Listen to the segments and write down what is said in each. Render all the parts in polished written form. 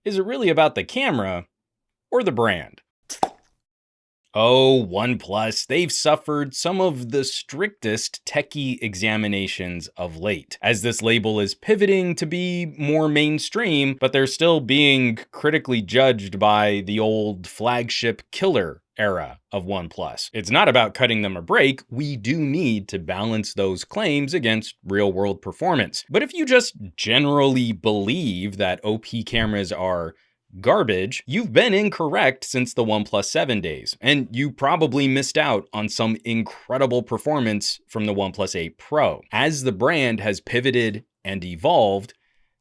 Is it really about the camera or the brand? Oh, OnePlus, they've suffered some of the strictest techie examinations of late, as this label is pivoting to be more mainstream, but they're still being critically judged by the old flagship killer era of OnePlus. It's not about cutting them a break. We do need to balance those claims against real world performance. But if you just generally believe that OP cameras are garbage, you've been incorrect since the OnePlus 7 days, and you probably missed out on some incredible performance from the OnePlus 8 Pro. As the brand has pivoted and evolved,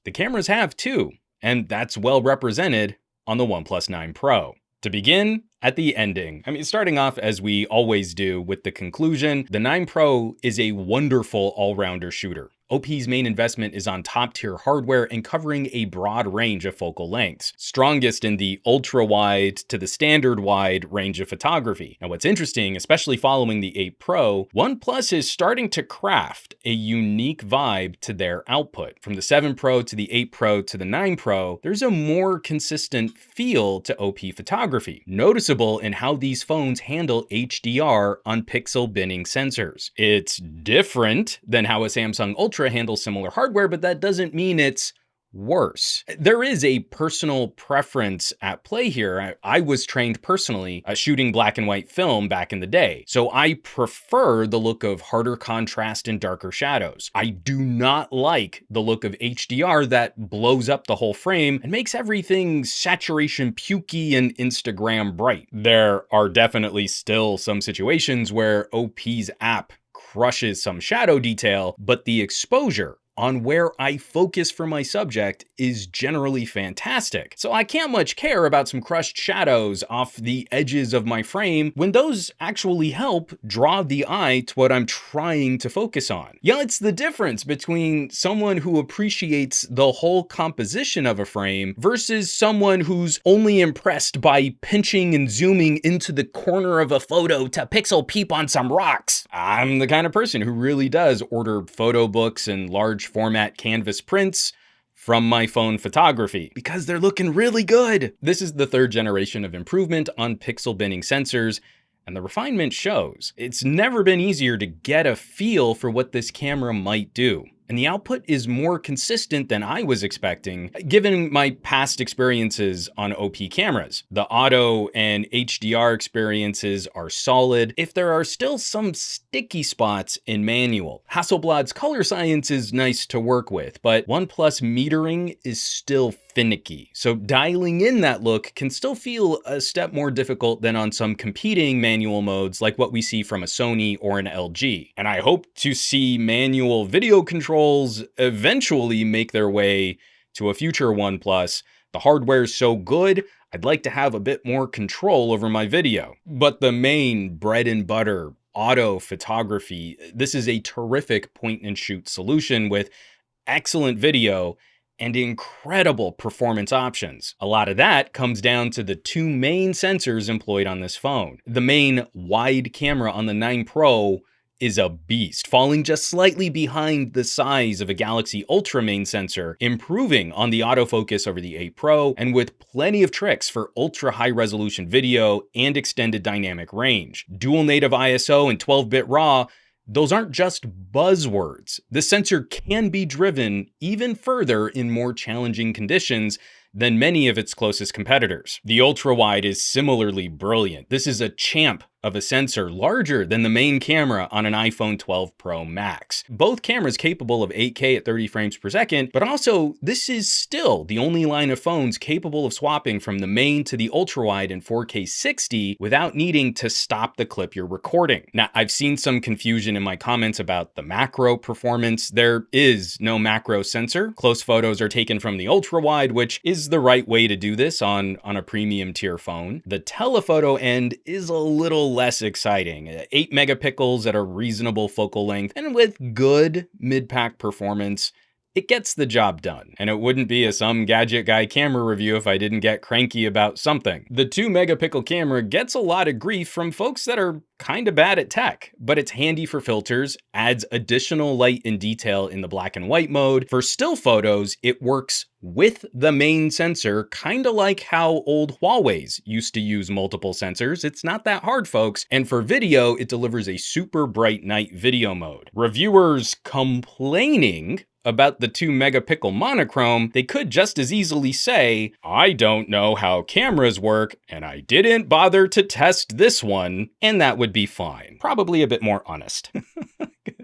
the cameras have too, and that's well represented on the OnePlus 9 Pro. To begin, at the ending. Starting off as we always do with the conclusion, the 9 Pro is a wonderful all-rounder shooter. OP's main investment is on top-tier hardware and covering a broad range of focal lengths, strongest in the ultra-wide to the standard-wide range of photography. Now, what's interesting, especially following the 8 Pro, OnePlus is starting to craft a unique vibe to their output. From the 7 Pro to the 8 Pro to the 9 Pro, there's a more consistent feel to OP photography, noticeable in how these phones handle HDR on pixel binning sensors. It's different than how a Samsung Ultra handles similar hardware, but that doesn't mean it's worse. There is a personal preference at play here. I was trained personally shooting black and white film back in the day, so I prefer the look of harder contrast and darker shadows. I do not like the look of HDR that blows up the whole frame and makes everything saturation pukey and Instagram bright. There are definitely still some situations where OP's app crushes some shadow detail, but the exposure on where I focus for my subject is generally fantastic. So I can't much care about some crushed shadows off the edges of my frame when those actually help draw the eye to what I'm trying to focus on. Yeah, it's the difference between someone who appreciates the whole composition of a frame versus someone who's only impressed by pinching and zooming into the corner of a photo to pixel peep on some rocks. I'm the kind of person who really does order photo books and large format canvas prints from my phone photography because they're looking really good. This is the third generation of improvement on pixel binning sensors, and the refinement shows. It's never been easier to get a feel for what this camera might do. And the output is more consistent than I was expecting, given my past experiences on OP cameras. The auto and HDR experiences are solid, if there are still some sticky spots in manual. Hasselblad's color science is nice to work with, but OnePlus metering is still finicky. So dialing in that look can still feel a step more difficult than on some competing manual modes like what we see from a Sony or an LG. And I hope to see manual video controls eventually make their way to a future OnePlus. The hardware's so good, I'd like to have a bit more control over my video. But the main bread and butter, auto photography, this is a terrific point and shoot solution with excellent video and incredible performance options. A lot of that comes down to the two main sensors employed on this phone. The main wide camera on the 9 Pro is a beast, falling just slightly behind the size of a Galaxy Ultra main sensor, improving on the autofocus over the 8 Pro, and with plenty of tricks for ultra high resolution video and extended dynamic range. Dual native ISO and 12-bit RAW, those aren't just buzzwords. The sensor can be driven even further in more challenging conditions than many of its closest competitors. The ultra-wide is similarly brilliant. This is a champ of a sensor larger than the main camera on an iPhone 12 Pro Max. Both cameras capable of 8K at 30 frames per second, but also this is still the only line of phones capable of swapping from the main to the ultra-wide in 4K 60 without needing to stop the clip you're recording. Now, I've seen some confusion in my comments about the macro performance. There is no macro sensor. Close photos are taken from the ultra-wide, which is the right way to do this on a premium tier phone. The telephoto end is a little less exciting. 8 megapixels at a reasonable focal length, and with good mid-pack performance, it gets the job done. And it wouldn't be a SomeGadgetGuy camera review if I didn't get cranky about something. The 2 megapixel camera gets a lot of grief from folks that are kinda bad at tech, but it's handy for filters, adds additional light and detail in the black and white mode. For still photos, it works with the main sensor, kind of like how old Huawei's used to use multiple sensors. It's not that hard, folks. And for video, it delivers a super bright night video mode. Reviewers complaining about the 2 megapixel monochrome, they could just as easily say, I don't know how cameras work, and I didn't bother to test this one, and that would be fine. Probably a bit more honest.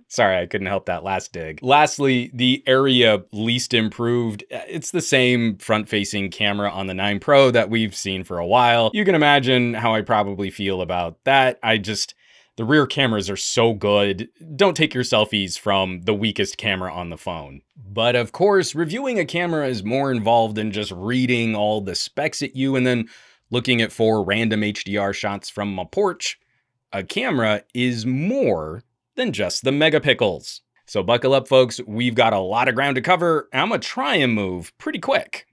Sorry, I couldn't help that last dig. Lastly, the area least improved. It's the same front-facing camera on the 9 Pro that we've seen for a while. You can imagine how I probably feel about that. The rear cameras are so good. Don't take your selfies from the weakest camera on the phone. But of course, reviewing a camera is more involved than just reading all the specs at you and then looking at 4 random HDR shots from my porch. A camera is more than just the megapixels. So buckle up, folks. We've got a lot of ground to cover. I'm gonna try and move pretty quick.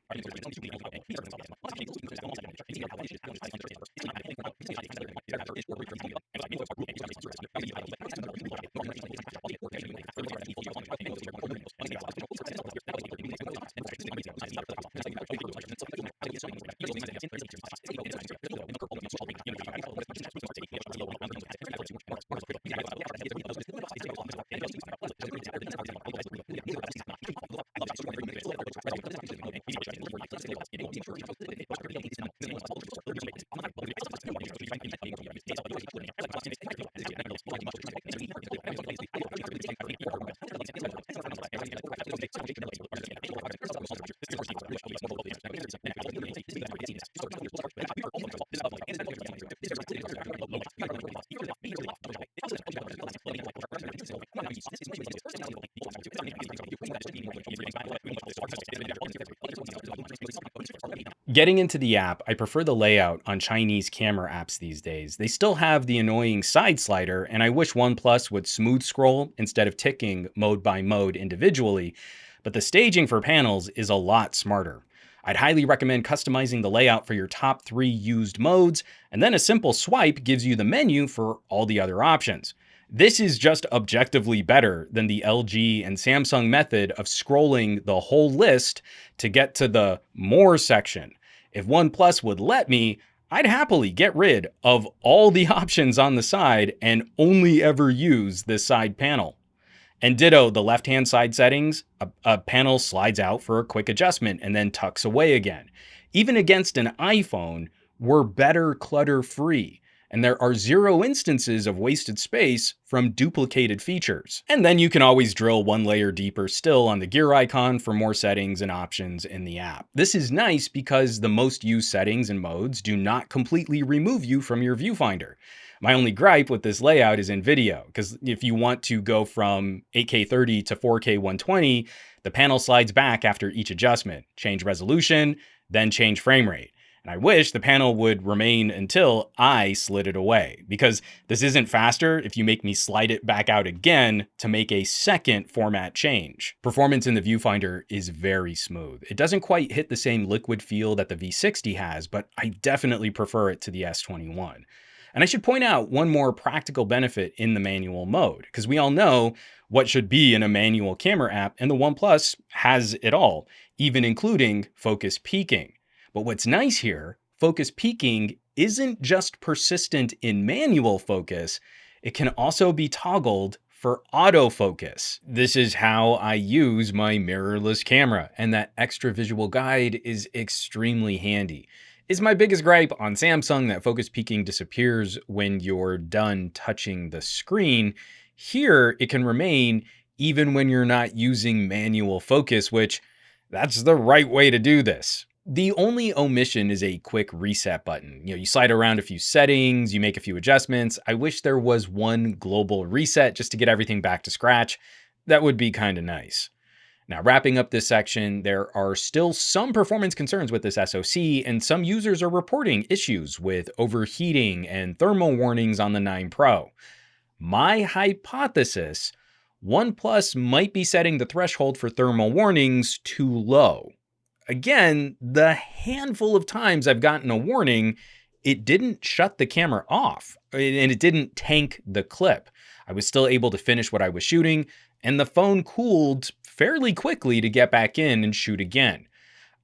Getting into the app, I prefer the layout on Chinese camera apps these days. They still have the annoying side slider, and I wish OnePlus would smooth scroll instead of ticking mode by mode individually, but the staging for panels is a lot smarter. I'd highly recommend customizing the layout for your top 3 used modes, and then a simple swipe gives you the menu for all the other options. This is just objectively better than the LG and Samsung method of scrolling the whole list to get to the More section. If OnePlus would let me, I'd happily get rid of all the options on the side and only ever use this side panel. And ditto the left-hand side settings, a panel slides out for a quick adjustment and then tucks away again. Even against an iPhone, we're better clutter-free, and there are 0 instances of wasted space from duplicated features. And then you can always drill 1 layer deeper still on the gear icon for more settings and options in the app. This is nice because the most used settings and modes do not completely remove you from your viewfinder. My only gripe with this layout is in video, because if you want to go from 8K 30 to 4K 120, the panel slides back after each adjustment. Change resolution, then change frame rate. And I wish the panel would remain until I slid it away, because this isn't faster if you make me slide it back out again to make a second format change. Performance in the viewfinder is very smooth. It doesn't quite hit the same liquid feel that the V60 has, but I definitely prefer it to the S21. And I should point out one more practical benefit in the manual mode, because we all know what should be in a manual camera app, and the OnePlus has it all, even including focus peaking. But what's nice here, focus peaking isn't just persistent in manual focus, it can also be toggled for autofocus. This is how I use my mirrorless camera, and that extra visual guide is extremely handy. It's my biggest gripe on Samsung that focus peaking disappears when you're done touching the screen. Here, it can remain even when you're not using manual focus, which that's the right way to do this. The only omission is a quick reset button. You slide around a few settings, you make a few adjustments. I wish there was one global reset just to get everything back to scratch. That would be kind of nice. Now, wrapping up this section, there are still some performance concerns with this SoC, and some users are reporting issues with overheating and thermal warnings on the 9 Pro. My hypothesis, OnePlus might be setting the threshold for thermal warnings too low. Again, the handful of times I've gotten a warning, it didn't shut the camera off, and it didn't tank the clip. I was still able to finish what I was shooting, and the phone cooled fairly quickly to get back in and shoot again.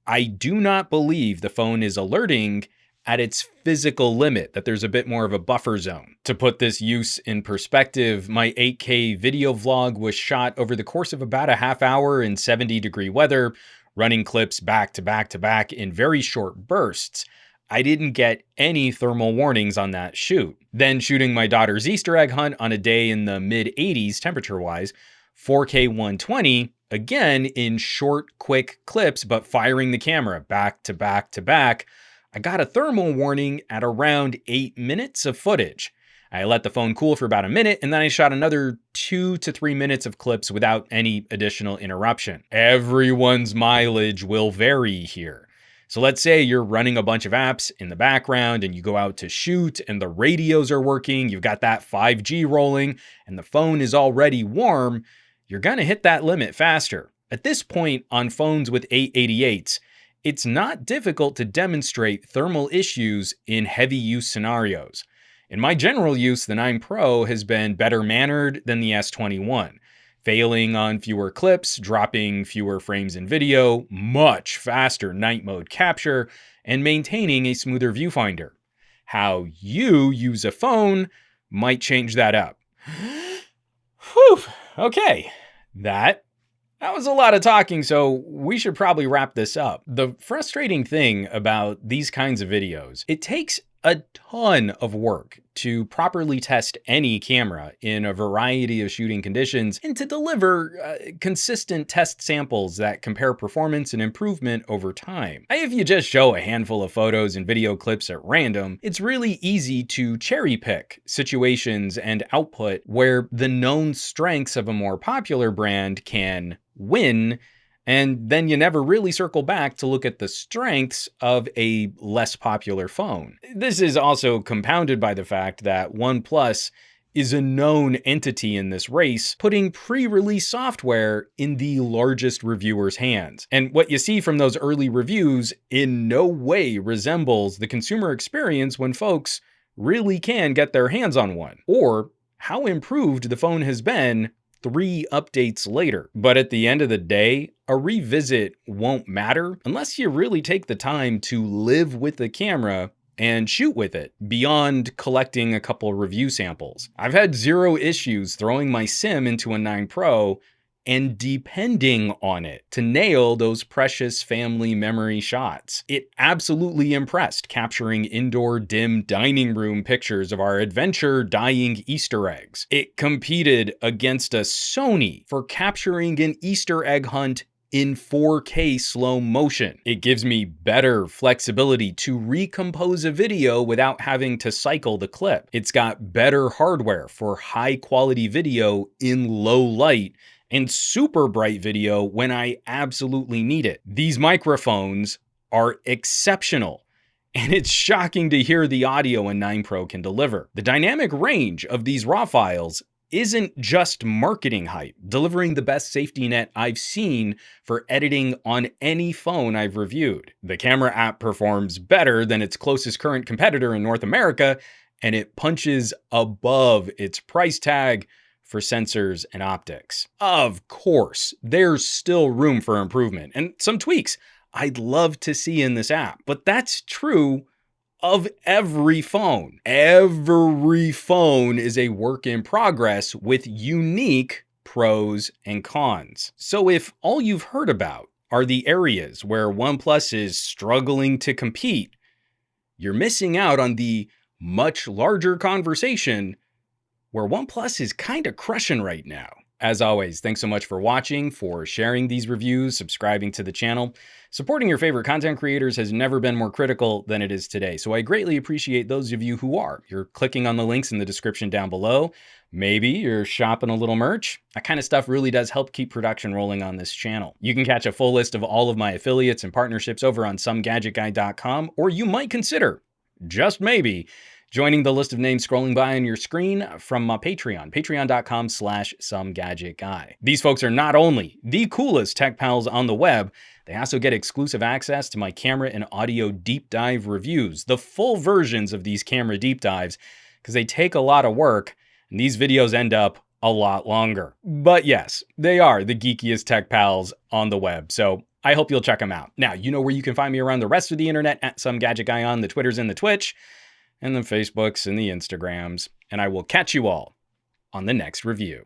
I do not believe the phone is alerting at its physical limit, that there's a bit more of a buffer zone. To put this use in perspective, my 8K video vlog was shot over the course of about a half hour in 70-degree weather, running clips back to back to back in very short bursts. I didn't get any thermal warnings on that shoot. Then shooting my daughter's Easter egg hunt on a day in the mid-80s temperature-wise, 4K 120, again in short, quick clips, but firing the camera back to back to back, I got a thermal warning at around 8 minutes of footage. I let the phone cool for about a minute, and then I shot another 2 to 3 minutes of clips without any additional interruption. Everyone's mileage will vary here. So let's say you're running a bunch of apps in the background and you go out to shoot and the radios are working, you've got that 5G rolling, and the phone is already warm, you're gonna hit that limit faster. At this point on phones with 888s, it's not difficult to demonstrate thermal issues in heavy use scenarios. In my general use, the 9 Pro has been better mannered than the S21, failing on fewer clips, dropping fewer frames in video, much faster night mode capture, and maintaining a smoother viewfinder. How you use a phone might change that up. Whew, okay, that was a lot of talking, so we should probably wrap this up. The frustrating thing about these kinds of videos, it takes a ton of work to properly test any camera in a variety of shooting conditions and to deliver consistent test samples that compare performance and improvement over time. If you just show a handful of photos and video clips at random, it's really easy to cherry pick situations and output where the known strengths of a more popular brand can win, and then you never really circle back to look at the strengths of a less popular phone. This is also compounded by the fact that OnePlus is a known entity in this race, putting pre-release software in the largest reviewers' hands. And what you see from those early reviews in no way resembles the consumer experience when folks really can get their hands on one, or how improved the phone has been 3 updates later. But at the end of the day, a revisit won't matter unless you really take the time to live with the camera and shoot with it beyond collecting a couple review samples. I've had 0 issues throwing my sim into a 9 Pro and depending on it to nail those precious family memory shots. It absolutely impressed capturing indoor dim dining room pictures of our adventure dying Easter eggs. It competed against a Sony for capturing an Easter egg hunt in 4K slow motion. It gives me better flexibility to recompose a video without having to cycle the clip. It's got better hardware for high quality video in low light and super bright video when I absolutely need it. These microphones are exceptional, and it's shocking to hear the audio a 9 Pro can deliver. The dynamic range of these RAW files isn't just marketing hype, delivering the best safety net I've seen for editing on any phone I've reviewed. The camera app performs better than its closest current competitor in North America, and it punches above its price tag for sensors and optics. Of course, there's still room for improvement and some tweaks I'd love to see in this app, but that's true of every phone. Every phone is a work in progress with unique pros and cons. So if all you've heard about are the areas where OnePlus is struggling to compete, you're missing out on the much larger conversation where OnePlus is kind of crushing right now. As always, thanks so much for watching, for sharing these reviews, subscribing to the channel. Supporting your favorite content creators has never been more critical than it is today, so I greatly appreciate those of you who are. You're clicking on the links in the description down below. Maybe you're shopping a little merch. That kind of stuff really does help keep production rolling on this channel. You can catch a full list of all of my affiliates and partnerships over on SomeGadgetGuy.com, or you might consider, just maybe, joining the list of names scrolling by on your screen from my Patreon, patreon.com/SomeGadgetGuy. These folks are not only the coolest tech pals on the web, they also get exclusive access to my camera and audio deep dive reviews, the full versions of these camera deep dives, because they take a lot of work, and these videos end up a lot longer. But yes, they are the geekiest tech pals on the web, so I hope you'll check them out. Now, you know where you can find me around the rest of the internet at SomeGadgetGuy on the Twitters and the Twitch, and the Facebooks and the Instagrams. And I will catch you all on the next review.